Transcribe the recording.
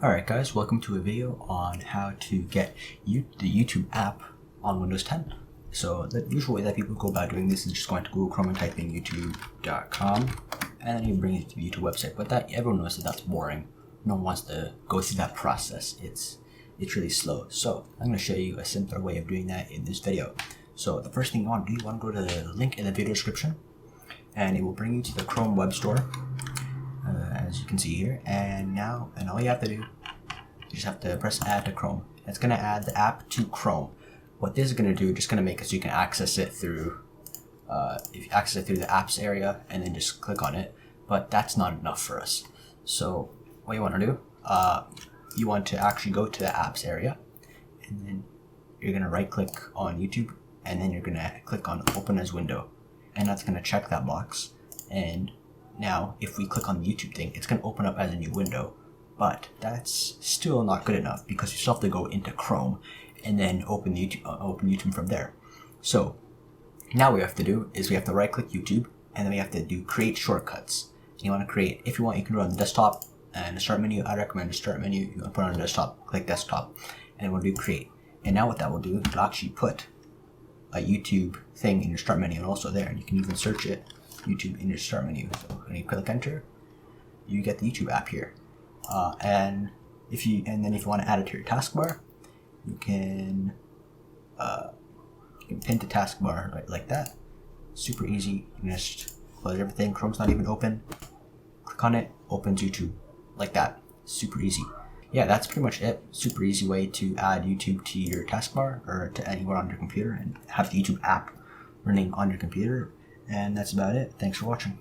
Alright guys, welcome to a video on how to get the YouTube app on Windows 10. So the usual way that people go about doing this is just going to Google Chrome and typing youtube.com and then you bring it to the YouTube website. But that everyone knows that that's boring. No one wants to go through that process. It's really slow. So I'm going to show you a simpler way of doing that in this video. So the first thing you want to do, you want to go to the link in the video description and it will bring you to the Chrome web store. As you can see here, and all you have to do, you just have to press add to Chrome. It's going to add the app to Chrome. What this is going to do, just going to make it so you can access it through if you access it through the apps area and then just click on it, but that's not enough for us. So what you want to do, you want to actually go to the apps area and then you're going to right click on YouTube and then you're going to click on open as window, and that's going to check that box. And now, if we click on the YouTube thing, it's going to open up as a new window, but that's still not good enough because you still have to go into Chrome and then open YouTube from there. So now what we have to do is we have to right click YouTube and then we have to do create shortcuts. And you want to create, if you want, you can do it on the desktop and the start menu. I recommend the start menu. You want to put it on the desktop, click desktop, and then we'll do create. And now what that will do, it'll actually put a YouTube thing in your start menu and also there, and you can even search it. YouTube in your start menu. So when you click enter, you get the YouTube app here. And if you want to add it to your taskbar, you can pin to taskbar like that. Super easy. You can just close everything. Chrome's not even open. Click on it, opens YouTube like that. Super easy. Yeah, that's pretty much it. Super easy way to add YouTube to your taskbar or to anywhere on your computer and have the YouTube app running on your computer. And that's about it. Thanks for watching.